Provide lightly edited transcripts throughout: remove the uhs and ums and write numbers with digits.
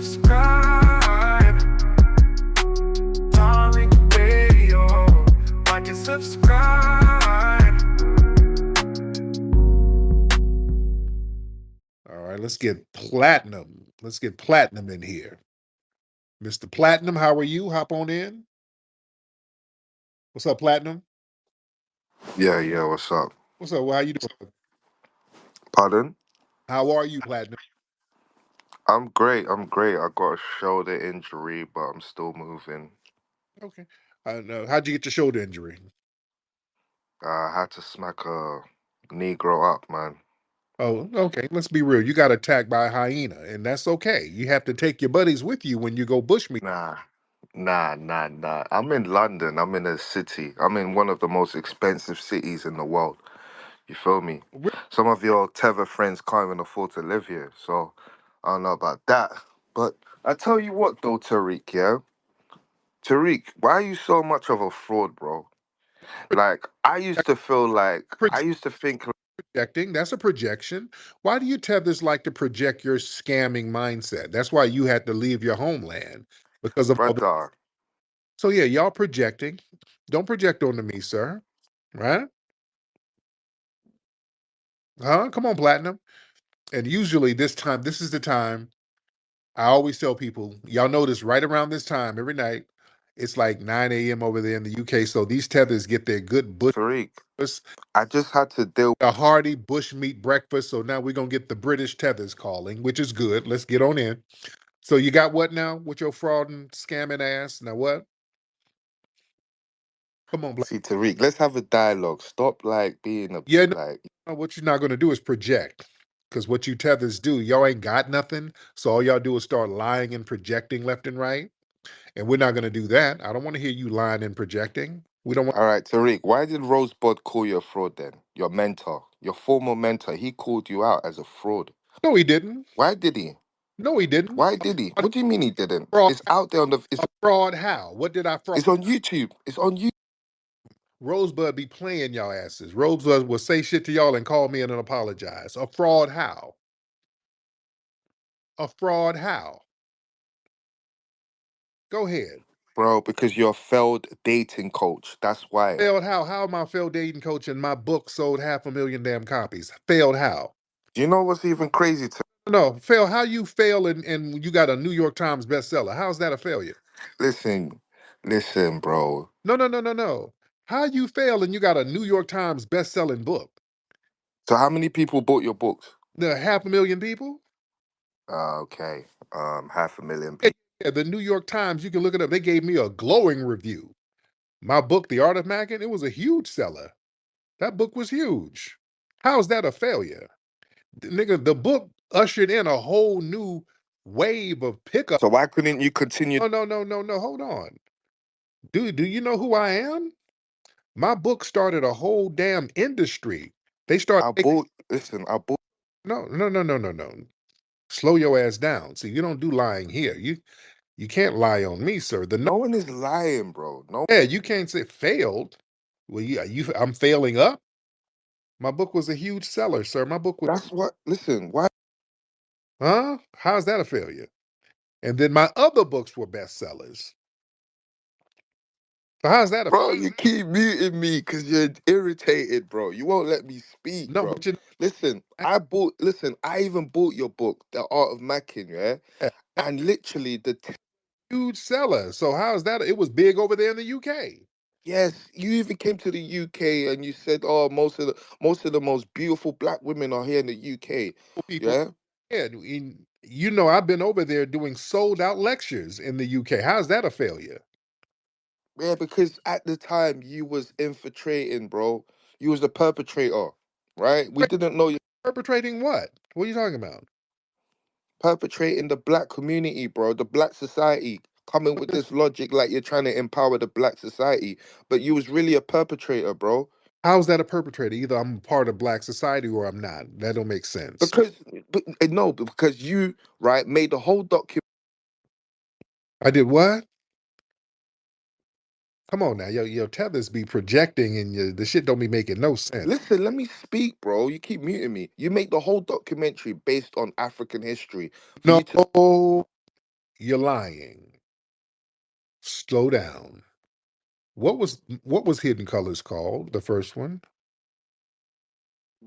subscribe. Darling Radio. Like and subscribe. All right, let's get Platinum. Let's get Platinum in here. Mr. Platinum, how are you? Hop on in. What's up, Platinum? Yeah, what's up? What's up? How you doing? Pardon? How are you, Platinum? I'm great. I got a shoulder injury, but I'm still moving. Okay. How'd you get your shoulder injury? I had to smack a Negro up, man. Oh, okay. Let's be real. You got attacked by a hyena, and that's okay. You have to take your buddies with you when you go bushmeat. Nah, nah. I'm in London. I'm in a city. I'm in one of the most expensive cities in the world. You feel me? Some of your tether friends can't even afford to live here, so I don't know about that. But I tell you what, though, Tariq, yeah? Tariq, why are you so much of a fraud, bro? Like, I used to think, Projecting. That's a projection. Why do you tethers like to project your scamming mindset? That's why you had to leave your homeland because of all the. brother, So yeah, y'all projecting. Don't project onto me, sir. Right? Huh? Come on, platinum. And usually this is the time I always tell people, y'all notice right around this time every night, it's like 9 a.m. over there in the UK. So these tethers get their good bush Tariq, breakfast, I just had to deal. a hearty bush meat breakfast. So now we're gonna get the British tethers calling, which is good. Let's get on in. So you got what now with your fraud and scamming ass? Now what? Come on, black. See, Tariq, let's have a dialogue. Stop like being a Yeah, like, no, what you're not gonna do is project. Because what you tethers do, y'all ain't got nothing. So all y'all do is start lying and projecting left and right. And we're not going to do that. I don't want to hear you lying and projecting. We don't want. all right, Tariq, why did Rosebud call you a fraud then? Your mentor, your former mentor, he called you out as a fraud. No, he didn't. Why did he? No, he didn't. Why did he? What do you mean he didn't? Fraud. It's out there on the A fraud. How? What did I fraud? it's on YouTube. It's on you. Rosebud be playing y'all asses. Rosebud will say shit to y'all and call me in and apologize. A fraud. How? A fraud. How? Go ahead. Bro, because you're a failed dating coach. That's why. Failed how? How am I a failed dating coach and my book sold 500,000 damn copies? Failed how? Do you know what's even crazy to No, fail. How you fail and you got a New York Times bestseller? How's that a failure? listen, listen, bro. No. How you fail and you got a New York Times best-selling book? So how many people bought your books? The 500,000 people? Okay. 500,000 Yeah, people. yeah, the New York Times, you can look it up. They gave me a glowing review. My book, The Art of Macking, it was a huge seller. That book was huge. How's that a failure? Nigga, the book ushered in a whole new wave of pickup. So why couldn't you continue? No. Hold on. Do you know who I am? My book started a whole damn industry. They started I making. bought. Listen, I bought. No. Slow your ass down. See, you don't do lying here. You can't lie on me, sir. No one is lying, bro. No, Yeah, you can't say failed. Well, I'm failing up. My book was a huge seller, sir. My book was, that's what. Listen, why, huh? How's that a failure? And then my other books were bestsellers. So how's that a bro? You keep muting me because you're irritated, bro. You won't let me speak, no? bro. But you know, Listen, I bought. Listen, I even bought your book, The Art of Macking, yeah. that And literally, huge seller. So how's that? It was big over there in the UK. yes, you even came to the UK and you said, "Oh, most of the most beautiful black women are here in the UK." People, Yeah, yeah, you know, I've been over there doing sold out lectures in the UK. How's that a failure? yeah, because at the time you was infiltrating, bro. You was the perpetrator, right? We Wait, didn't know you perpetrating what? What are you talking about? perpetrating the black community, bro. The black society. Coming with this logic like you're trying to empower the black society, but you was really a perpetrator, bro. How's that a perpetrator? Either I'm part of black society or I'm not. That don't make sense. Because, no, because you right made the whole document. I did what? Come on now, your tethers be projecting and the shit don't be making no sense. Listen, let me speak, bro. You keep muting me. You make the whole documentary based on African history for you to. No, You're lying. Slow down. What was Hidden Colors called? The first one?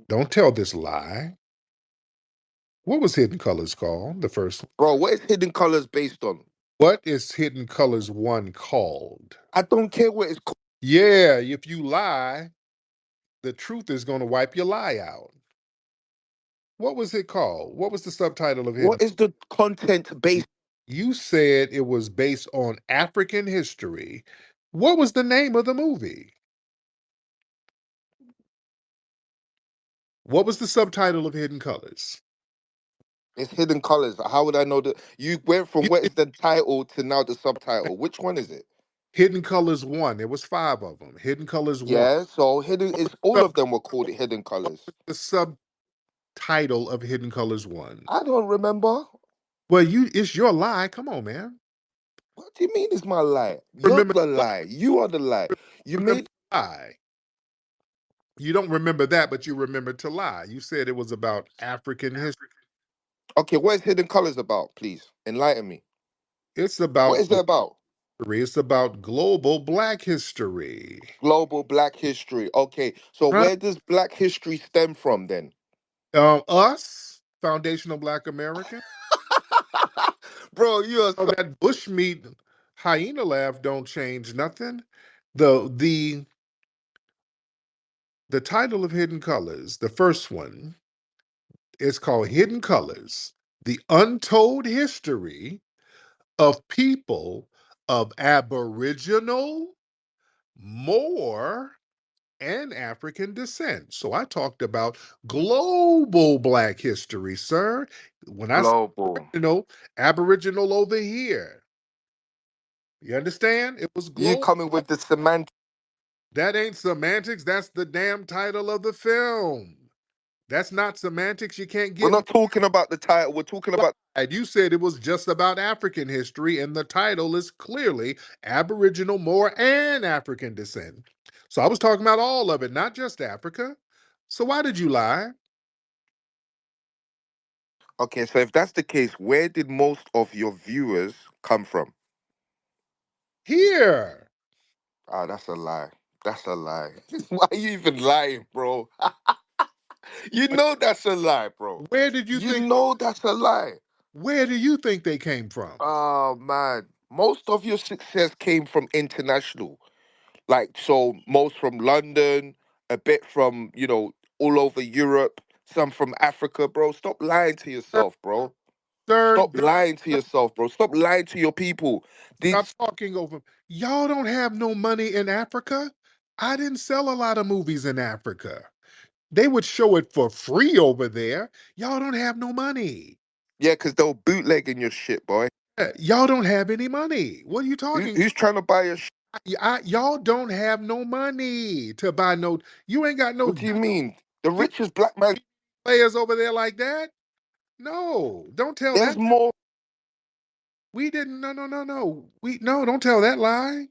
Don't tell this lie. What was Hidden Colors called? The first one? Bro, what is Hidden Colors based on? What is Hidden Colors 1 called? I don't care what it's called. Yeah, if you lie, the truth is going to wipe your lie out. What was it called? What was the subtitle of Hidden? What is the content based? You said it was based on African history. What was the name of the movie? What was the subtitle of Hidden Colors? It's Hidden Colors. How would I know that? You went from what is the title to now the subtitle. Which one is it? Hidden Colors 1. There was 5 of them. Hidden Colors 1. Yeah, so hidden is all of them were called Hidden Colors. The subtitle of Hidden Colors 1. I don't remember. Well, it's your lie. Come on, man. What do you mean is my lie? You're Remember the lie. You are the lie. You made lie. You don't remember that, but you remember to lie. You said it was about African history. Okay, what is Hidden Colors about? Please enlighten me. It's about What is it about? it's about global Black history. Global Black history. Okay, so Huh? where does Black history stem from then? Us, foundational Black American. Bro, you are Oh, so. that bushmeat hyena laugh don't change nothing. The title of Hidden Colors, the first one, is called Hidden Colors: The Untold History of People of Aboriginal, Moor, and African descent. So I talked about global Black history, sir. When I say Global. Aboriginal over here, you understand? It was You global. coming with the semantics. That ain't semantics. That's the damn title of the film. That's not semantics. You can't We're get not talking about the title. We're talking about. and you said it was just about African history, and the title is clearly Aboriginal, Moor, and African descent. So I was talking about all of it, not just Africa. So why did you lie? Okay, so if that's the case, where did most of your viewers come from? Here. Ah, that's a lie. That's a lie. Why are you even lying, bro? You know that's a lie, bro. Where did you You think? know that's a lie. Where do you think they came from? Oh man, most of your success came from international. Like so, most from London, a bit from all over Europe, some from Africa, bro. Stop lying to yourself, bro. Sir, Stop lying to yourself, bro. Stop lying to your people. stop This, talking over. Y'all don't have no money in Africa. I didn't sell a lot of movies in Africa. They would show it for free over there. Y'all don't have no money. yeah, because they'll bootlegging your shit, boy. Y'all don't have any money. What are you talking? Who's trying to buy your shit? Y'all don't have no money to buy no. You ain't got no What do you mean? The richest black man. players over there like that. No, don't tell There's that. more. We didn't. No, no, no, no. Don't tell that lie.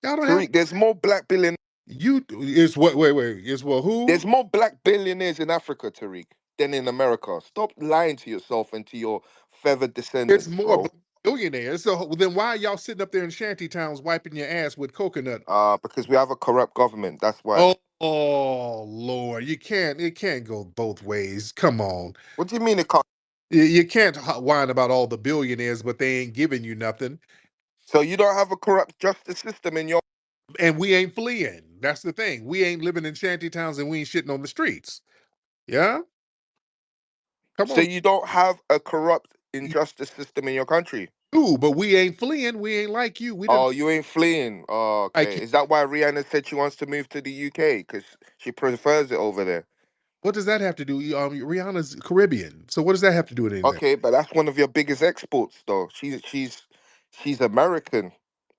Y'all don't have. Tariq, there's more black billionaires. You is what? Wait. Is what? Who? There's more black billionaires in Africa, Tariq, than in America. Stop lying to yourself and to your feathered It's descendants, more bro. billionaires. So then why are y'all sitting up there in shanty towns wiping your ass with coconut? Because we have a corrupt government. That's why. Oh Lord, you can't. It can't go both ways. Come on. What do you mean it can't? You can't whine about all the billionaires, but they ain't giving you nothing. So you don't have a corrupt justice system in your. And we ain't fleeing. That's the thing. We ain't living in shanty towns and we ain't shitting on the streets. Yeah? Come So on. you don't have a corrupt injustice system in your country. You, but we ain't fleeing. We ain't like you. We didn't Oh, you ain't fleeing. Oh, like okay. you. Is that why Rihanna said she wants to move to the UK? Because she prefers it over there. What does that have to do? Rihanna's Caribbean. So what does that have to do with anything? Okay, but that's one of your biggest exports, though. She's American,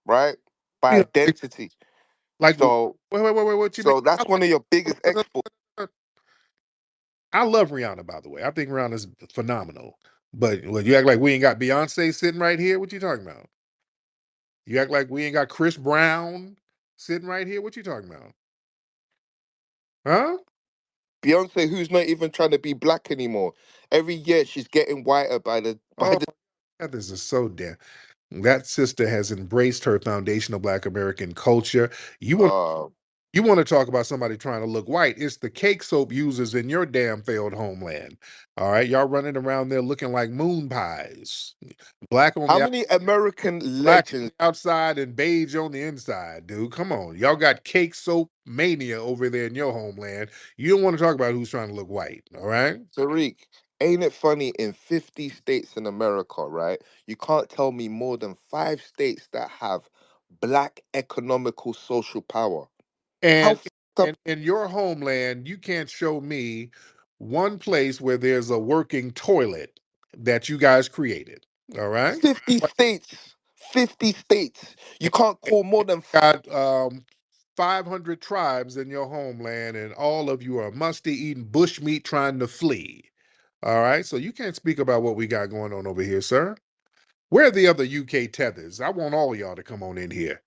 right? By Yeah, identity. like, So wait. What you mean? so that's one of your biggest exports. I love Rihanna, by the way. I think Rihanna's phenomenal. But you act like we ain't got Beyonce sitting right here. What you talking about? You act like we ain't got Chris Brown sitting right here. What you talking about? Huh? Beyonce, who's not even trying to be black anymore. Every year she's getting whiter by the by Oh, the This is so damn. That sister has embraced her foundational Black American culture. You want Uh, you want to talk about somebody trying to look white? It's the cake soap users in your damn failed homeland. All right, y'all running around there looking like moon pies. Black on how the many American black on legends? the outside and beige on the inside, dude. Come on. Y'all got cake soap mania over there in your homeland. You don't want to talk about who's trying to look white, all right? Tariq, ain't it funny? In 50 states in America, right? You can't tell me more than 5 states that have black economical social power. How And f- up in your homeland, you can't show me one place where there's a working toilet that you guys created. All right. 50 states? 50 states. You can't And call more than got 500 tribes in your homeland, and all of you are musty eating bushmeat trying to flee. All right. So you can't speak about what we got going on over here, sir. Where are the other UK tethers? I want all of y'all to come on in here.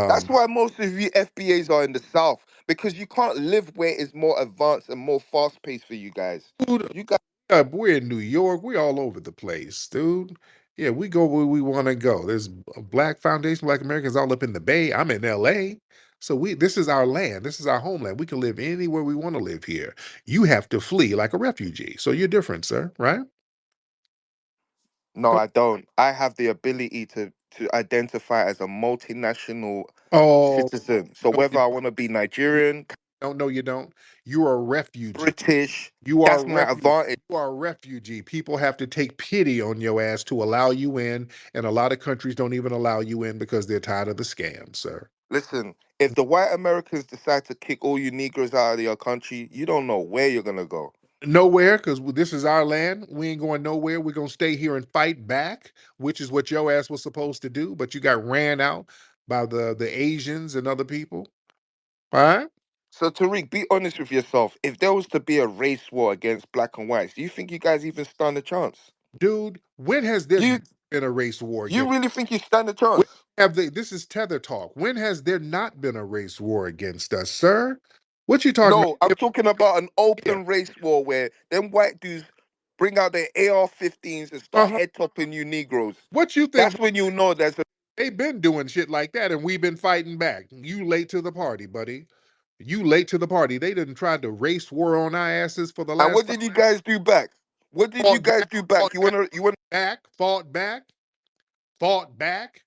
That's Um, why most of you FBAs are in the South, because you can't live where it's more advanced and more fast paced for you guys. dude, You guys, we're in New York. We're all over the place, dude. Yeah, we go where we want to go. There's a Black Foundation, Black Americans all up in the Bay. I'm in LA. So this is our land. This is our homeland. We can live anywhere we want to live here. You have to flee like a refugee. So you're different, sir, right? no, I don't. I have the ability to identify as a multinational Oh, citizen. So no, whether you I want to be don't. Nigerian, No, no, you don't. You are a refugee. British, You are a that's my refugee. advantage. You are a refugee. People have to take pity on your ass to allow you in, and a lot of countries don't even allow you in because they're tired of the scam, sir. Listen, if the white Americans decide to kick all you Negroes out of your country, you don't know where you're gonna go. Nowhere, because this is our land. We ain't going nowhere. We're gonna stay here and fight back, which is what your ass was supposed to do. But you got ran out by the Asians and other people. All right, So Tariq, be honest with yourself. If there was to be a race war against black and whites, do you think you guys even stand a chance? dude. When has there You been a race war you against? really think you stand a When chance? have they? This is Tether talk. When has there not been a race war against us, sir? What you talking No, I'm talking about an about? open race war where them white dudes bring out their AR-15s and start Uh-huh. head topping you Negroes. What you think? That's when you know there's a. They've been doing shit like that, and we've been fighting back. You late to the party, buddy. You late to the party. They didn't try to race war on our asses for the And last what five. did you guys do back? What did you Fought guys back, do back? fought You back, wanna you want back, fought back, fought back.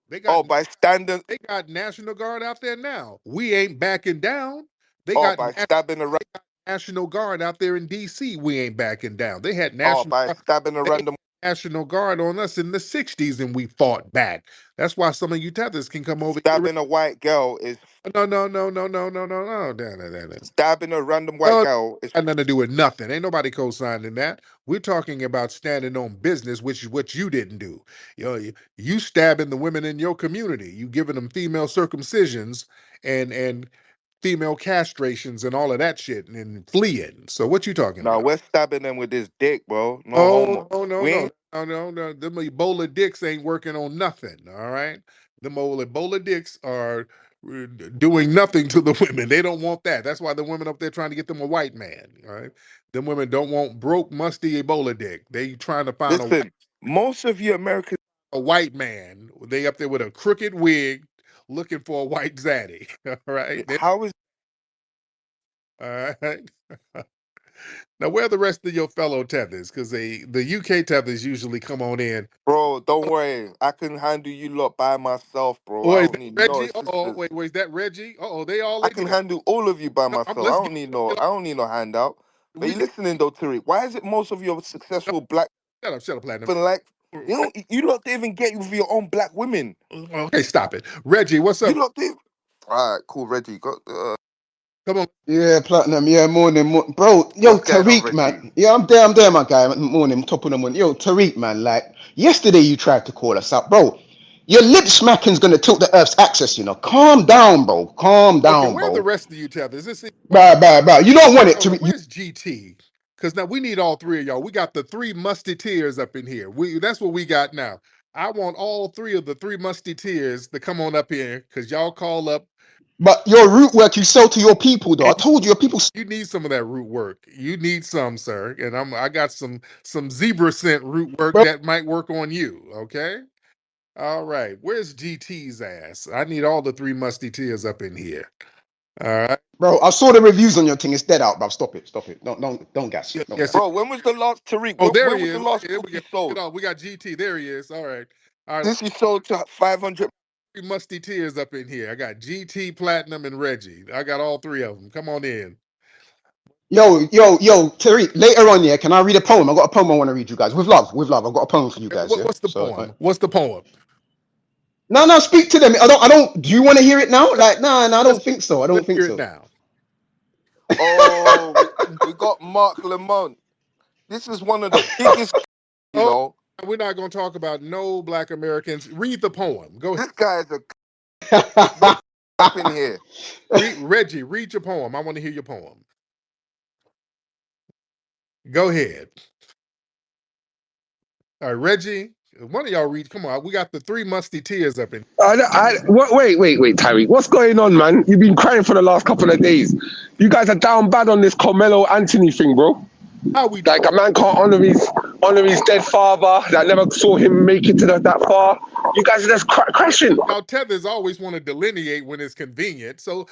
They got oh by standing they got National Guard out there now. We ain't backing down. They oh got by stabbing a National Guard out there in DC. We ain't backing down. They had oh by stabbing a they had random. National Guard on us in the 60s and we fought back. That's why some of you tethers can come over here. Stabbing a white girl is No, no, no, no, no, no, no, no. stabbing a random white No, girl is got nothing to do with nothing. Ain't nobody co-signing that. We're talking about standing on business, which is what you didn't do. You stabbing the women in your community. You giving them female circumcisions and female castrations and all of that shit and fleeing. So what you talking no, about? we're stabbing them with this dick, bro. No Oh, homo. no, no, We no, ain't no, no, no. Them Ebola dicks ain't working on nothing. All right. Them old Ebola dicks are doing nothing to the women. They don't want that. That's why the women up there trying to get them a white man. All right. Them women don't want broke, musty Ebola dick. They trying to find listen. Most of you Americans, a white man. They up there with a crooked wig looking for a white zaddy. All right. how is All right. Now, where are the rest of your fellow tethers? Because the UK tethers usually come on in. bro? Don't worry, I can handle you lot by myself, bro. I Oh, is don't that need no Reggie? Oh, assistance. wait, is that Reggie? Oh, they all I in can here. handle all of you by No, myself. I let's don't get need no. I don't need no handout. But we you get listening though, Tariq? Why is it most of your no, successful black shut up, platinum. people like you lot don't even get with your own black women? Okay, stop it. Reggie, what's You up? lot do. All right, cool, Reggie. Got Come on. Yeah, platinum. Yeah, bro. Yo, what's going on, Tariq, Reggie? man. Yeah, I'm there, my guy. Morning, top of the morning. Yo, Tariq, man. Like yesterday, you tried to call us up, bro. Your lip smacking's gonna tilt the Earth's axis. Calm down, bro. Calm Okay, down, where are the bro. rest of you tethers? Bye. You don't want it, Hold on, Tariq. where's GT? Because now we need all three of y'all. We got the three Musty-Teers up in here. That's what we got now. I want all three of the three Musty-Teers to come on up here because y'all call up. But your root work you sell to your people, though. I told you, your people. You need some of that root work. You need some, sir. And I got some zebra scent root work Bro, that might work on you. Okay. All right. Where's GT's ass? I need all the 3 Musty-Teers up in here. All right. bro, I saw the reviews on your thing. It's dead out, bro. Stop it. Stop it. Don't gas. Yeah, Don't yes. gas. Bro, when was the last Tariq? Oh, there When he was the is. last Here book we you go. sold? We got GT. There he is. All right. All right. This you sold to 500. 3 Musty-Teers up in here. I got GT, Platinum, and Reggie. I got all 3 of them. Come on in. Yo, Tariq, later on, yeah, can I read a poem? I got a poem I want to read you guys. With love. I've got a poem for you guys, yeah? What's the So, poem? What's the poem? no, speak to them. I don't, do you want to hear it now? Like, no, I Let's don't think so. I don't let's think hear it so. now. Oh, we got Mark Lamont. This is one of the biggest, you Oh, know. we're not going to talk about no Black Americans. Read the poem. Go ahead. This guy is a up in here. Reggie, read your poem. I want to hear your poem. Go ahead. All right, Reggie, one of y'all read. Come on, we got the 3 Musty-Teers up in. Wait, Tariq. What's going on, man? You've been crying for the last couple of days. You guys are down bad on this Carmelo Anthony thing, bro. How we Like a man can't honor his dead father that never saw him make it to that far. You guys are just crashing. Now, tethers always want to delineate when it's convenient. So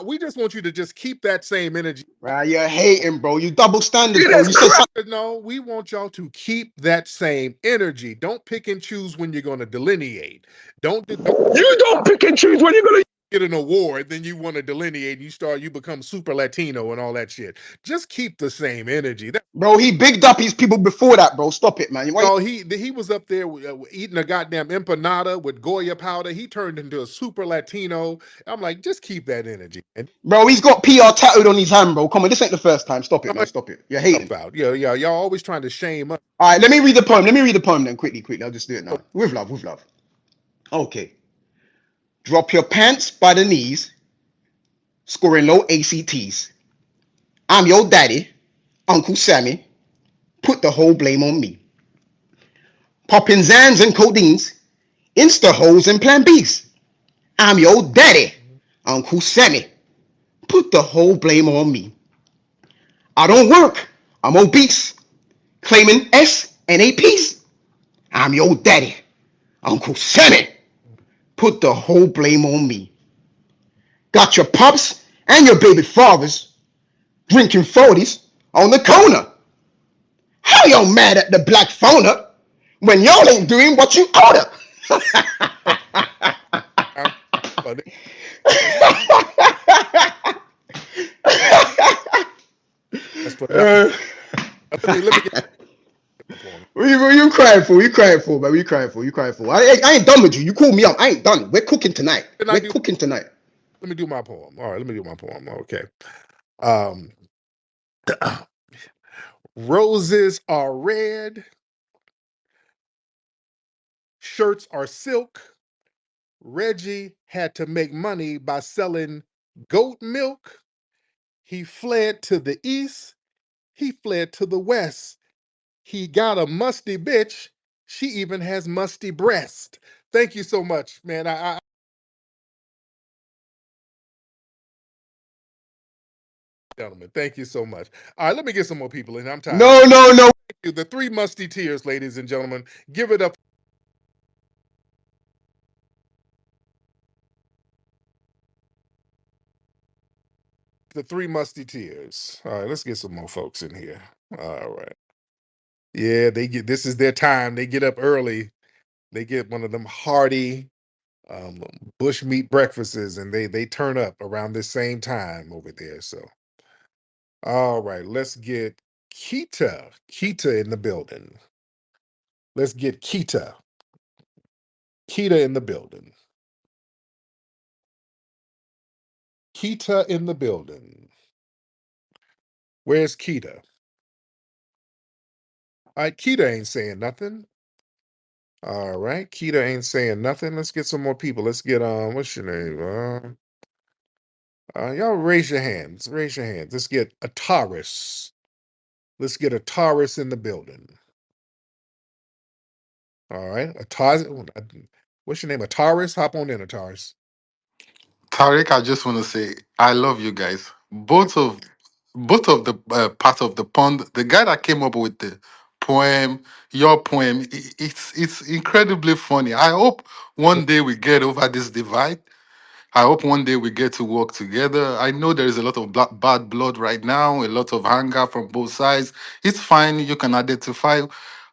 we just want you to just keep that same energy. Right, you're hating, bro. You double standards, bro. You said something. No, we want y'all to keep that same energy. Don't pick and choose when you're going to delineate. You don't pick and choose when you're going to get an award, then you want to delineate. You become super Latino and all that shit. Just keep the same energy. Bro, he bigged up his people before that, bro. Stop it, man. No, he was up there eating a goddamn empanada with Goya powder. He turned into a super Latino. I'm like, just keep that energy. Bro, he's got PR tattooed on his hand, bro. Come on, this ain't the first time. Stop it, man. Stop it. You're hating. About y'all always trying to shame us. All right, let me read the poem. Then quickly. I'll just do it now. With love. Okay. Drop your pants by the knees, scoring low ACTs. I'm your daddy, Uncle Sammy. Put the whole blame on me. Popping Zans and codeines, Insta hoes and Plan Bs. I'm your daddy, Uncle Sammy. Put the whole blame on me. I don't work. I'm obese. Claiming S and APs. I'm your daddy, Uncle Sammy. Put the whole blame on me. Got your pups and your baby fathers drinking 40s on the corner. How y'all mad at the black fauna when y'all ain't doing what you oughta? Let me get. What you crying for? You crying for, man? I ain't done with you. You called me up. I ain't done. We're cooking tonight. Let me do my poem. All right, let me do my poem. Okay. Roses are red. Shirts are silk. Reggie had to make money by selling goat milk. He fled to the east. He fled to the west. He got a musty bitch. She even has musty breast. Thank you so much, man. Gentlemen, thank you so much. All right, let me get some more people in. I'm tired. No. Thank you. The 3 Musty-Teers, ladies and gentlemen. Give it up. The 3 Musty-Teers. All right, let's get some more folks in here. All right. Yeah, this is their time. They get up early. They get one of them hearty bush meat breakfasts, and they turn up around this same time over there. So, all right, let's get Kita in the building. Let's get Kita in the building. Kita in the building. Where's Kita? All right, Kita ain't saying nothing. All right, Kita ain't saying nothing. Let's get some more people. Let's get what's your name? Y'all raise your hands. Let's get a Taurus. Let's get a Taurus in the building. All right, a Taurus. What's your name? A Taurus? Hop on in, a Taurus. Tariq, I just want to say I love you guys. Both of the part of the pond. The guy that came up with the poem, your poem, it's incredibly funny. I hope one day we get over this divide. I hope one day we get to work together. I know there is a lot of bad blood right now, a lot of anger from both sides. It's fine. You can identify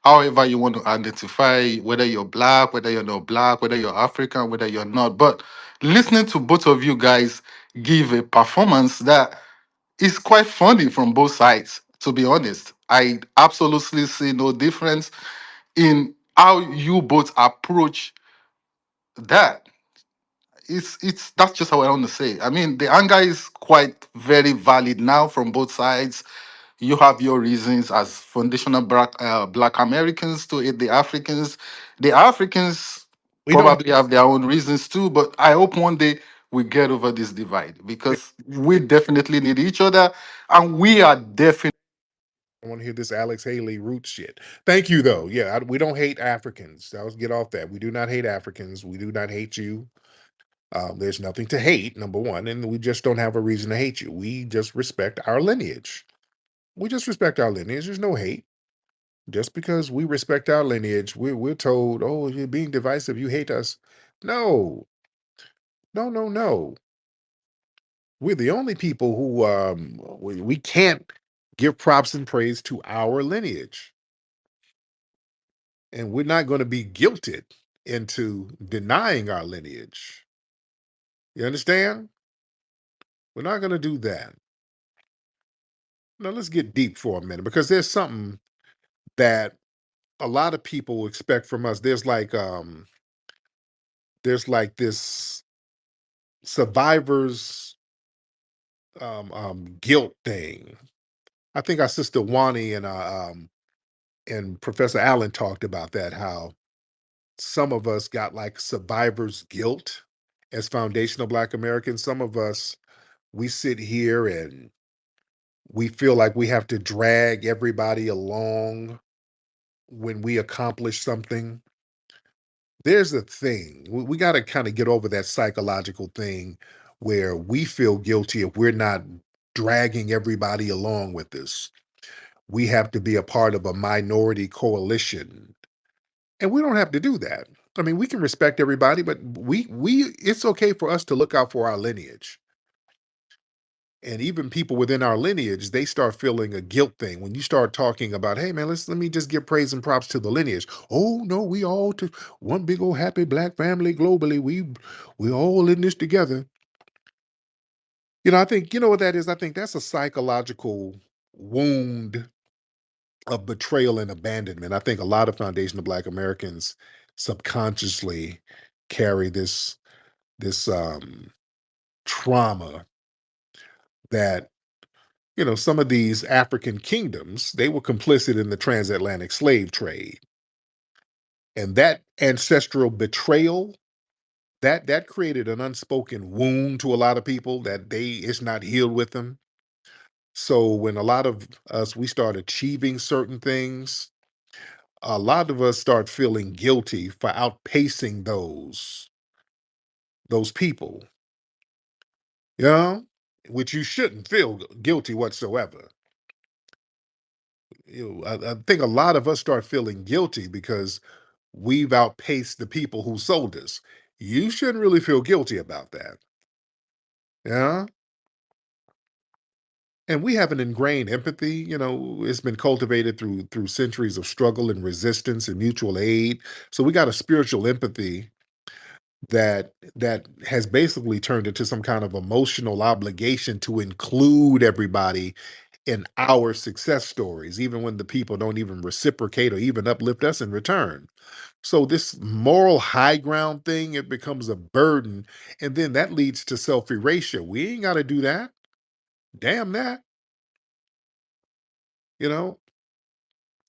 however you want to identify, whether you're black, whether you're not black, whether you're African, whether you're not. But listening to both of you guys give a performance that is quite funny from both sides, to be honest. I absolutely see no difference in how you both approach that. It's That's just how I want to say. I mean, the anger is quite very valid now from both sides. You have your reasons as foundational black Americans to aid the Africans. The Africans We don't probably have their own reasons too, but I hope one day we get over this divide because we definitely need each other, and we are definitely. I want to hear this Alex Haley root shit. Thank you, though. Yeah, we don't hate Africans. Let's get off that. We do not hate Africans. We do not hate you. There's nothing to hate, number one, and we just don't have a reason to hate you. We just respect our lineage. We just respect our lineage. There's no hate. Just because we respect our lineage, we're told, oh, you're being divisive. You hate us. No, no, no, no. We're the only people who we can't give props and praise to our lineage. And we're not going to be guilted into denying our lineage. You understand? We're not going to do that. Now let's get deep for a minute because there's something that a lot of people expect from us. There's like this survivor's guilt thing. I think our sister Wani and Professor Allen talked about that, how some of us got like survivor's guilt as foundational Black Americans. Some of us, we sit here and we feel like we have to drag everybody along when we accomplish something. There's a thing. We got to kind of get over that psychological thing where we feel guilty if we're not dragging everybody along with us. We have to be a part of a minority coalition. And we don't have to do that. I mean, we can respect everybody, but we it's okay for us to look out for our lineage. And even people within our lineage, they start feeling a guilt thing when you start talking about, hey man, let me just give praise and props to the lineage. Oh no, we all to one big old happy Black family globally. We all in this together. I think you know what that is. I think that's a psychological wound of betrayal and abandonment. I think a lot of foundational Black Americans subconsciously carry this trauma that some of these African kingdoms, they were complicit in the transatlantic slave trade. And that ancestral betrayal, that created an unspoken wound to a lot of people that it's not healed with them. So when a lot of us we start achieving certain things, a lot of us start feeling guilty for outpacing those people, you know, which you shouldn't feel guilty whatsoever. I think a lot of us start feeling guilty because we've outpaced the people who sold us. You shouldn't really feel guilty about that. Yeah. And we have an ingrained empathy, it's been cultivated through centuries of struggle and resistance and mutual aid. So we got a spiritual empathy that has basically turned into some kind of emotional obligation to include everybody in our success stories, even when the people don't even reciprocate or even uplift us in return. So this moral high ground thing, it becomes a burden, and then that leads to self-erasure. We ain't got to do that. Damn that, you know.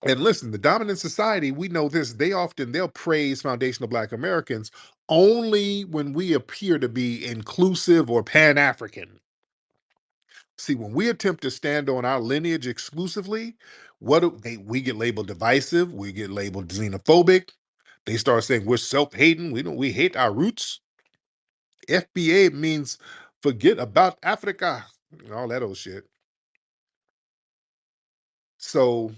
And listen, the dominant society, we know this, they'll praise foundational Black Americans only when we appear to be inclusive or Pan-African. See, when we attempt to stand on our lineage exclusively, we get labeled divisive, we get labeled xenophobic. They start saying we're self-hating, we hate our roots. FBA means forget about Africa, all that old shit. So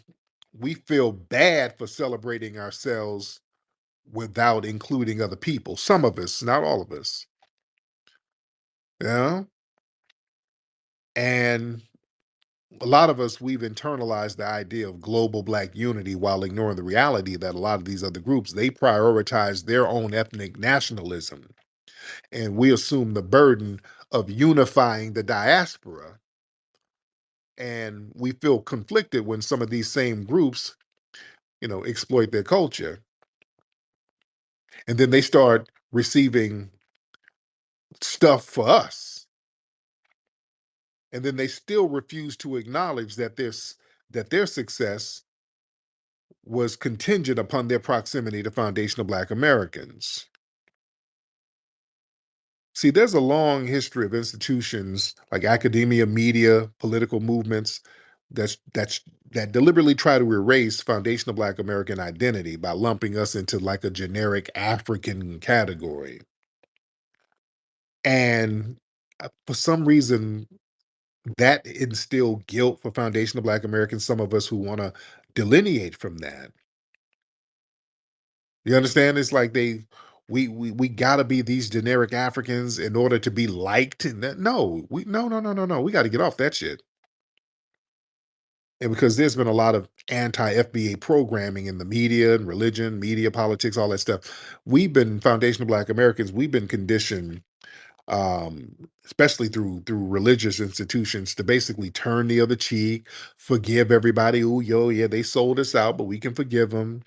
we feel bad for celebrating ourselves without including other people. Some of us, not all of us. Yeah. And a lot of us, we've internalized the idea of global Black unity while ignoring the reality that a lot of these other groups, they prioritize their own ethnic nationalism. And we assume the burden of unifying the diaspora. And we feel conflicted when some of these same groups, exploit their culture. And then they start receiving stuff for us. And then they still refuse to acknowledge that their success was contingent upon their proximity to foundational Black Americans. See, there's a long history of institutions like academia, media, political movements that deliberately try to erase foundational Black American identity by lumping us into like a generic African category. And for some reason, that instilled guilt for foundational Black Americans, some of us who want to delineate from that. You understand? It's like we gotta be these generic Africans in order to be liked. And no. We gotta get off that shit. And because there's been a lot of anti-FBA programming in the media and religion, media, politics, all that stuff. Foundational Black Americans, we've been conditioned, especially through religious institutions, to basically turn the other cheek, forgive everybody. Oh, yeah, they sold us out, but we can forgive them.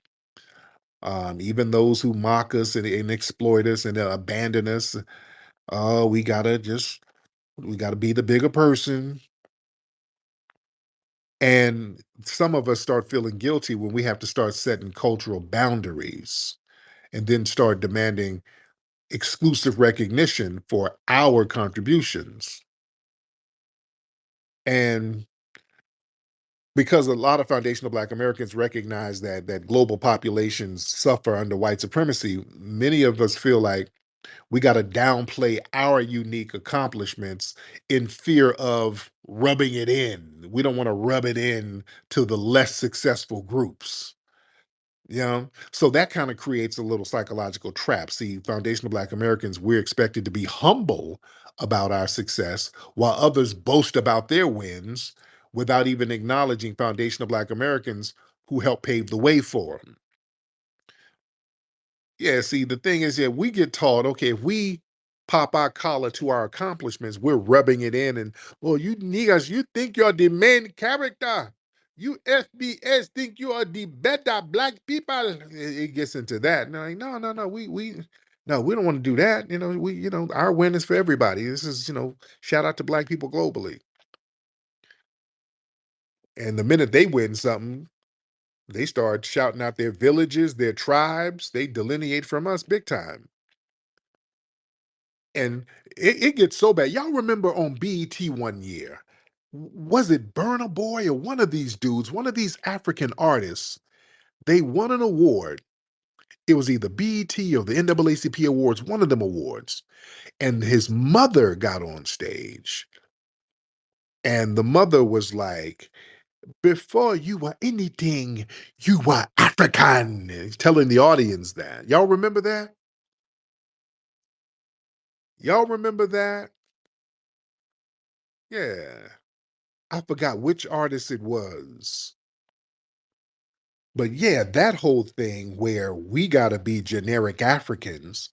Even those who mock us and exploit us and abandon us. We gotta be the bigger person. And some of us start feeling guilty when we have to start setting cultural boundaries and then start demanding exclusive recognition for our contributions. And because a lot of foundational Black Americans recognize that global populations suffer under white supremacy, many of us feel like we got to downplay our unique accomplishments in fear of rubbing it in. We don't want to rub it in to the less successful groups. So that kind of creates a little psychological trap. See, foundational Black Americans, we're expected to be humble about our success while others boast about their wins without even acknowledging foundational Black Americans who helped pave the way for them. Yeah, see, the thing is, yeah, we get taught, okay, if we pop our collar to our accomplishments, we're rubbing it in. And, well, you niggas, you think you're the main character. You FBS think you are the better Black people. It gets into that. No, no. No, we don't want to do that. Our win is for everybody. This is, shout out to Black people globally. And the minute they win something, they start shouting out their villages, their tribes. They delineate from us big time. And it gets so bad. Y'all remember on BET one year, was it Burna Boy or one of these dudes, one of these African artists, they won an award. It was either BET or the NAACP Awards, one of them awards. And his mother got on stage. And the mother was like, before you were anything, you were African. He's telling the audience that. Y'all remember that? Y'all remember that? Yeah. I forgot which artist it was. But yeah, that whole thing where we got to be generic Africans.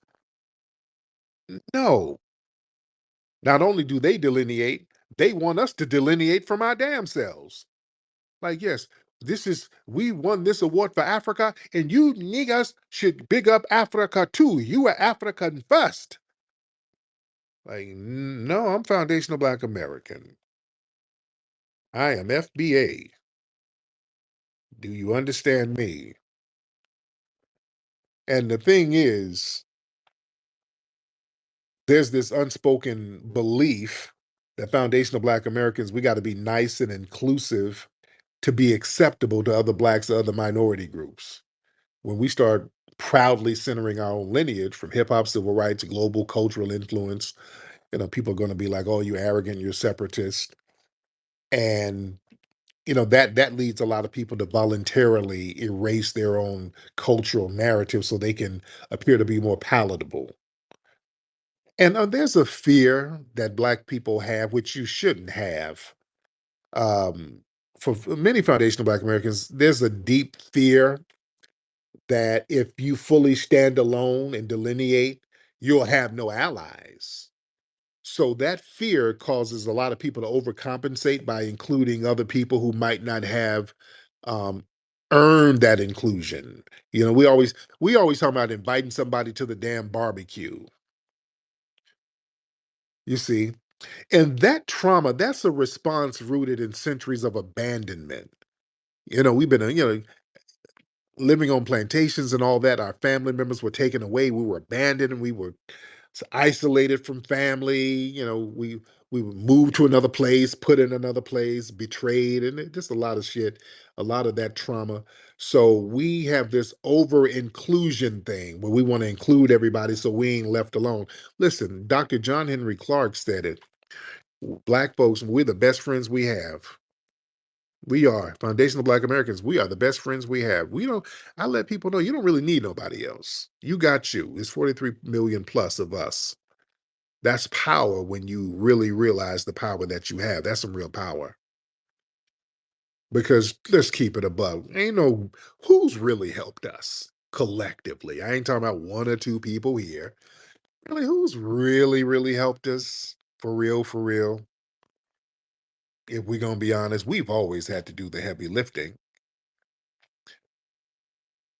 No. Not only do they delineate, they want us to delineate from our damn selves. Like, yes, we won this award for Africa, and you niggas should big up Africa too. You are African first. Like, no, I'm foundational Black American. I am FBA. Do you understand me? And the thing is, there's this unspoken belief that foundational Black Americans, we got to be nice and inclusive to be acceptable to other Blacks or other minority groups. When we start proudly centering our own lineage from hip hop, civil rights, global cultural influence. People are going to be like, "Oh, you're arrogant, you're separatist," and that leads a lot of people to voluntarily erase their own cultural narrative so they can appear to be more palatable. And there's a fear that Black people have, which you shouldn't have. Um, for many foundational Black Americans, there's a deep fear that if you fully stand alone and delineate, you'll have no allies. So that fear causes a lot of people to overcompensate by including other people who might not have um, earned that inclusion. We always talk about inviting somebody to the damn barbecue. You see, and that trauma, that's a response rooted in centuries of abandonment. We've been, living on plantations and all that. Our family members were taken away. We were abandoned and we were isolated from family. We were moved to another place, put in another place, betrayed, and just a lot of shit, a lot of that trauma. So we have this over inclusion thing where we want to include everybody so we ain't left alone. Listen, Dr. John Henry Clark said it. Black folks, we're the best friends we have. We are foundational Black Americans. We are the best friends we have. I let people know you don't really need nobody else. You got you. It's 43 million plus of us. That's power when you really realize the power that you have. That's some real power. Because let's keep it above. Ain't no who's really helped us collectively. I ain't talking about one or two people here. Really, who's really, really helped us for real, for real? If we're gonna be honest, we've always had to do the heavy lifting.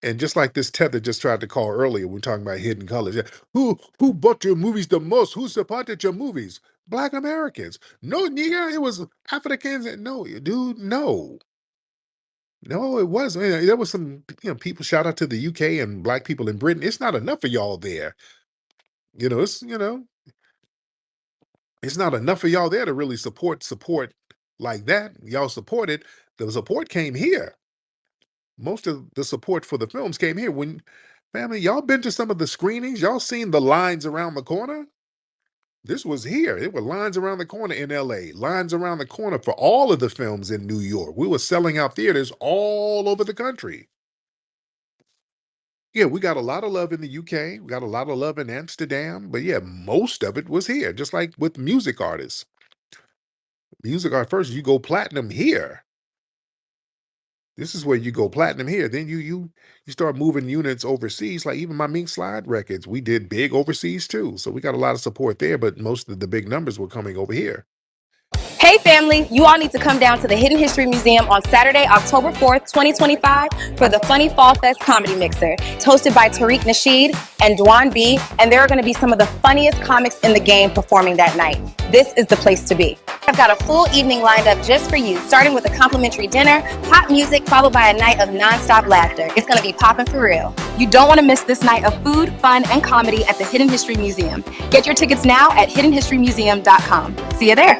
And just like this Tether just tried to call earlier, we're talking about hidden colors. Yeah. Who bought your movies the most? Who supported your movies? Black Americans. No, nigga, it was Africans. No, dude, no. No, it wasn't. There was some, people shout out to the UK and Black people in Britain. It's not enough of y'all there. It's not enough of y'all there to really support like that. Y'all supported. The support came here. Most of the support for the films came here. When family, y'all been to some of the screenings? Y'all seen the lines around the corner? This was here. There were lines around the corner in LA, lines around the corner for all of the films in New York. We were selling out theaters all over the country. Yeah, we got a lot of love in the UK. We got a lot of love in Amsterdam. But yeah, most of it was here, just like with music artists. Music art first, you go platinum here. This is where you go platinum here. Then you start moving units overseas. Like even my Mink slide records, we did big overseas too. So we got a lot of support there, but most of the big numbers were coming over here. Hey family, you all need to come down to the Hidden History Museum on Saturday, October 4th, 2025 for the Funny Fall Fest Comedy Mixer. It's hosted by Tariq Nasheed and Dwan B, and there are going to be some of the funniest comics in the game performing that night. This is the place to be. I've got a full evening lined up just for you, starting with a complimentary dinner, pop music, followed by a night of non-stop laughter. It's going to be popping for real. You don't want to miss this night of food, fun, and comedy at the Hidden History Museum. Get your tickets now at hiddenhistorymuseum.com. See you there.